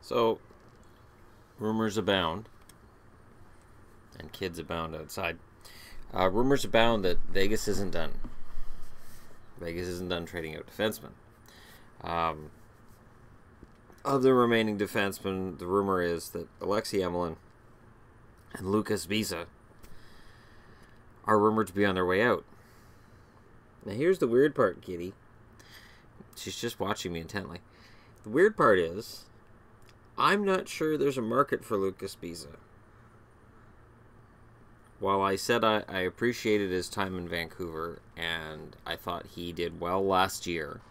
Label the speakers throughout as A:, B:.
A: So, rumors abound, and kids abound outside. Rumors abound that Vegas isn't done. Vegas isn't done trading out defensemen. Of the remaining defensemen, the rumor is that Emelin and Sbisa are rumored to be on their way out. Now, here's the weird part, Kitty. She's just watching me intently. The weird part is, I'm not sure there's a market for Sbisa. While I said I appreciated his time in Vancouver, and I thought he did well last year,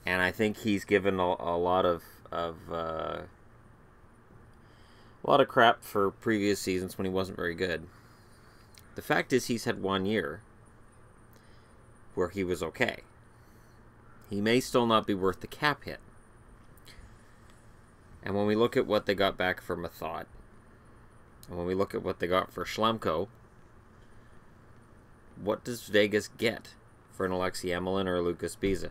A: and I think he's given a lot of crap for previous seasons when he wasn't very good. The fact is, he's had 1 year where he was okay. He may still not be worth the cap hit. And when we look at what they got back for Mathot, and when we look at what they got for Schlemko, what does Vegas get for an Emelin or a Sbisa?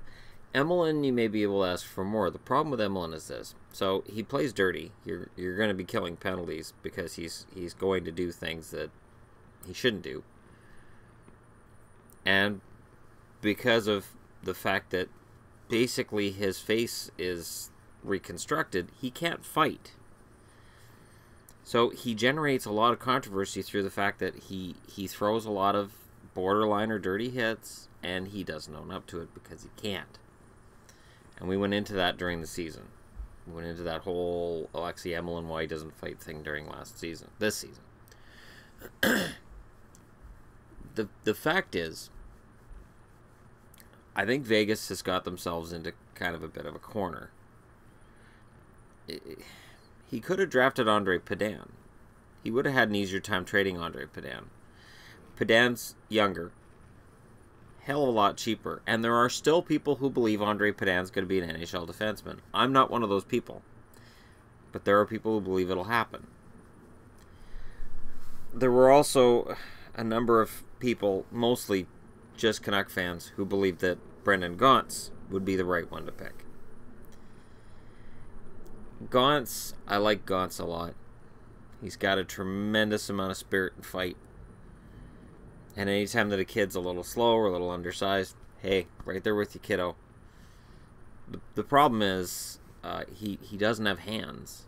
A: Emelin, you may be able to ask for more. The problem with Emelin is this. So, he plays dirty. You're going to be killing penalties because he's going to do things that he shouldn't do. And because of the fact that basically his face is reconstructed, he can't fight. So he generates a lot of controversy through the fact that he throws a lot of borderline or dirty hits, and he doesn't own up to it because he can't. And we went into that during the season. We went into that whole Emelin why he doesn't fight thing during this season. The fact is, I think Vegas has got themselves into kind of a bit of a corner. He could have drafted Andre Padan. He would have had an easier time trading Andre Padan. Padan's younger, hell of a lot cheaper, and there are still people who believe Andre Padan's going to be an NHL defenseman. I'm not one of those people, but there are people who believe it'll happen. There were also a number of people, mostly just Canuck fans, who believed that Brendan Gaunce would be the right one to pick. Gaunce, I like Gaunce a lot. He's got a tremendous amount of spirit and fight. And anytime that a kid's a little slow or a little undersized, hey, right there with you, kiddo. The problem is, he doesn't have hands.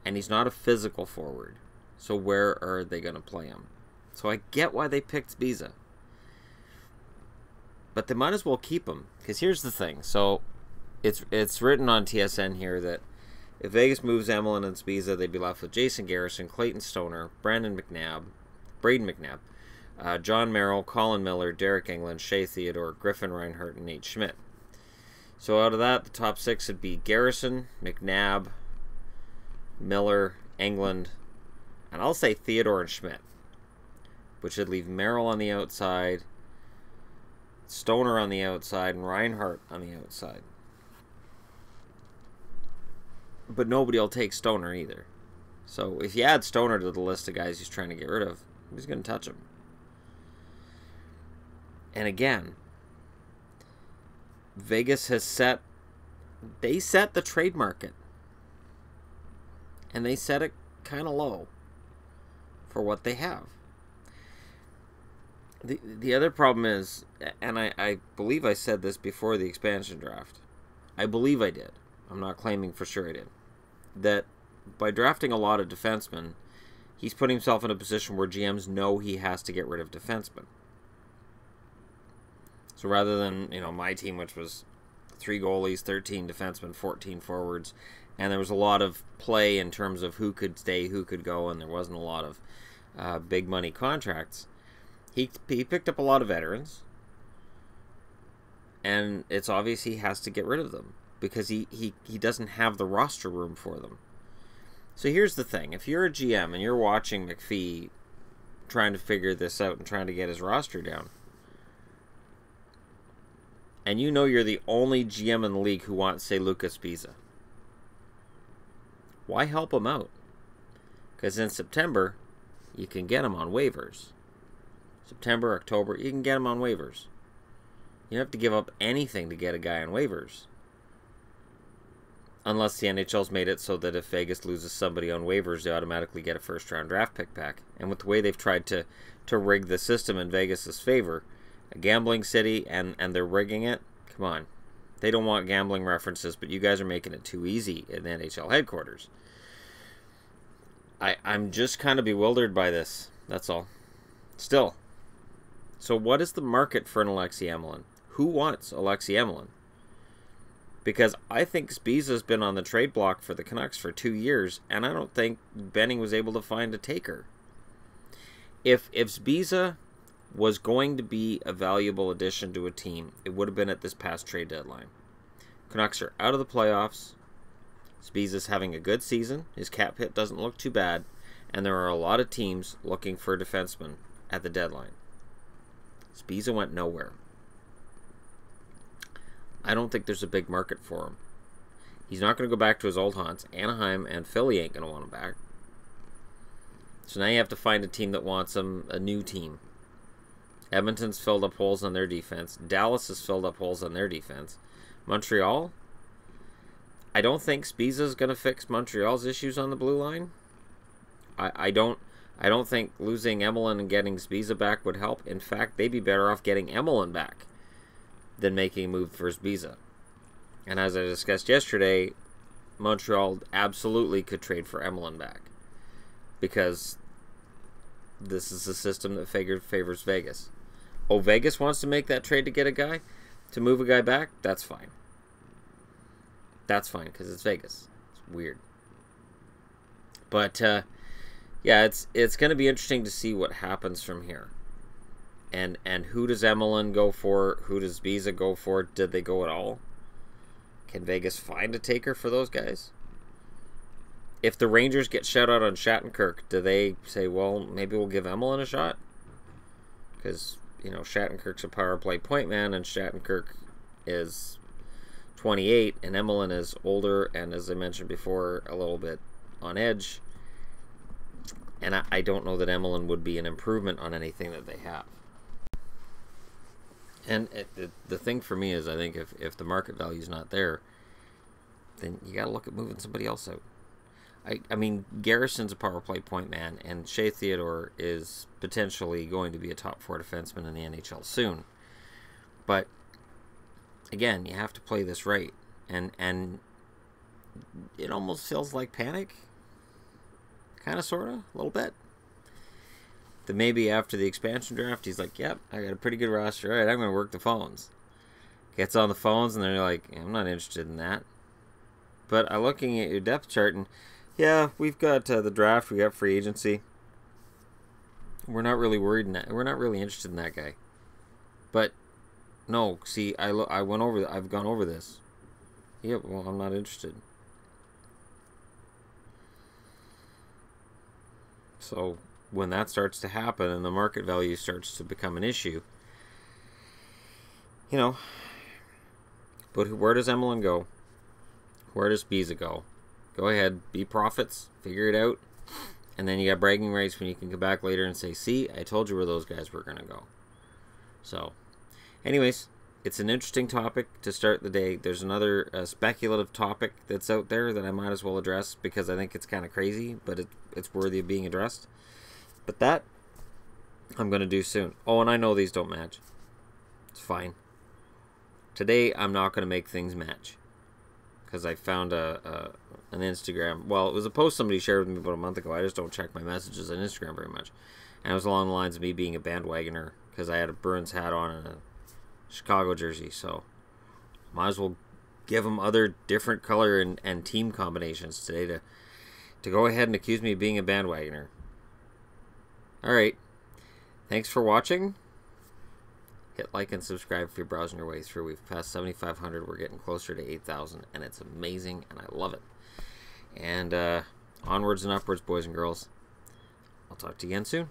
A: And he's not a physical forward. So where are they going to play him? So I get why they picked Sbisa. But they might as well keep him. Because here's the thing. So it's written on TSN here that if Vegas moves Emelin and Sbisa, they'd be left with Jason Garrison, Clayton Stoner, Braden McNabb, John Merrill, Colin Miller, Derek England, Shea Theodore, Griffin Reinhart, and Nate Schmidt. So out of that, the top six would be Garrison, McNabb, Miller, England, and I'll say Theodore and Schmidt, which would leave Merrill on the outside, Stoner on the outside, and Reinhart on the outside. But nobody will take Stoner either. So if you add Stoner to the list of guys he's trying to get rid of, who's going to touch him? And again, Vegas has set the trade market. And they set it kind of low for what they have. The other problem is, and I believe I said this before the expansion draft. I believe I did. I'm not claiming for sure I did. That by drafting a lot of defensemen, he's putting himself in a position where GMs know he has to get rid of defensemen. So rather than, my team, which was 3 goalies, 13 defensemen, 14 forwards, and there was a lot of play in terms of who could stay, who could go, and there wasn't a lot of big money contracts, he picked up a lot of veterans, and it's obvious he has to get rid of them because he doesn't have the roster room for them. So here's the thing. If you're a GM and you're watching McPhee trying to figure this out and trying to get his roster down, and you know you're the only GM in the league who wants, say, Sbisa, why help him out? Because in September, you can get him on waivers. September, October, you can get him on waivers. You don't have to give up anything to get a guy on waivers. unless the NHL's made it so that if Vegas loses somebody on waivers, they automatically get a first-round draft pick back. And with the way they've tried to rig the system in Vegas' favor, a gambling city, and they're rigging it, come on. They don't want gambling references, but you guys are making it too easy in the NHL headquarters. I'm just kind of bewildered by this. That's all. Still. So what is the market for an Alexei Emelin? Who wants Alexei Emelin? Because I think Sbisa's been on the trade block for the Canucks for 2 years, and I don't think Benning was able to find a taker. If Sbisa was going to be a valuable addition to a team, it would have been at this past trade deadline. Canucks are out of the playoffs. Sbisa's having a good season. His cap hit doesn't look too bad. And there are a lot of teams looking for a defenseman at the deadline. Sbisa went nowhere. I don't think there's a big market for him. He's not going to go back to his old haunts. Anaheim and Philly ain't going to want him back. So now you have to find a team that wants him, a new team. Edmonton's filled up holes on their defense. Dallas has filled up holes on their defense. Montreal? I don't think Sbisa's going to fix Montreal's issues on the blue line. I don't think losing Emelin and getting Sbisa back would help. In fact, they'd be better off getting Emelin back than making a move for Sbisa. And as I discussed yesterday, Montreal absolutely could trade for Emelin back. Because this is a system that favors Vegas. Oh, Vegas wants to make that trade to get a guy? To move a guy back? That's fine. That's fine, because it's Vegas. It's weird. But, yeah, it's going to be interesting to see what happens from here. And who does Emelin go for? Who does Sbisa go for? Did they go at all? Can Vegas find a taker for those guys? If the Rangers get shut out on Shattenkirk, do they say, well, maybe we'll give Emelin a shot? Because, you know, Shattenkirk's a power play point man, and Shattenkirk is 28, and Emelin is older, and as I mentioned before, a little bit on edge. And I don't know that Emelin would be an improvement on anything that they have. And the thing for me is, I think if the market value is not there, then you got to look at moving somebody else out. I mean, Garrison's a power play point man, and Shea Theodore is potentially going to be a top 4 defenseman in the NHL soon. But again, you have to play this right, and it almost feels like panic, kind of, sort of, a little bit. That maybe after the expansion draft, he's like, yep, I got a pretty good roster. All right, I'm going to work the phones. Gets on the phones, and they're like, I'm not interested in that. But I'm looking at your depth chart, and yeah, we've got the draft, we got free agency. We're not really worried in that. We're not really interested in that guy. But no, see, I went over. I've gone over this. Yeah, well, I'm not interested. So when that starts to happen and the market value starts to become an issue, you know. But where does Emelin go? Where does Sbisa go? Go ahead, be prophets, figure it out, and then you got bragging rights when you can come back later and say, see, I told you where those guys were going to go. So, anyways, it's an interesting topic to start the day. There's another speculative topic that's out there that I might as well address because I think it's kind of crazy, but it's worthy of being addressed. But that, I'm going to do soon. Oh, and I know these don't match. It's fine. Today, I'm not going to make things match. Because I found an Instagram. Well, it was a post somebody shared with me about a month ago. I just don't check my messages on Instagram very much. And it was along the lines of me being a bandwagoner. Because I had a Bruins hat on and a Chicago jersey. So, might as well give them other different color and team combinations today to go ahead and accuse me of being a bandwagoner. Alright. Thanks for watching. Hit like and subscribe if you're browsing your way through. We've passed 7,500. We're getting closer to 8,000, and it's amazing, and I love it. And onwards and upwards, boys and girls. I'll talk to you again soon.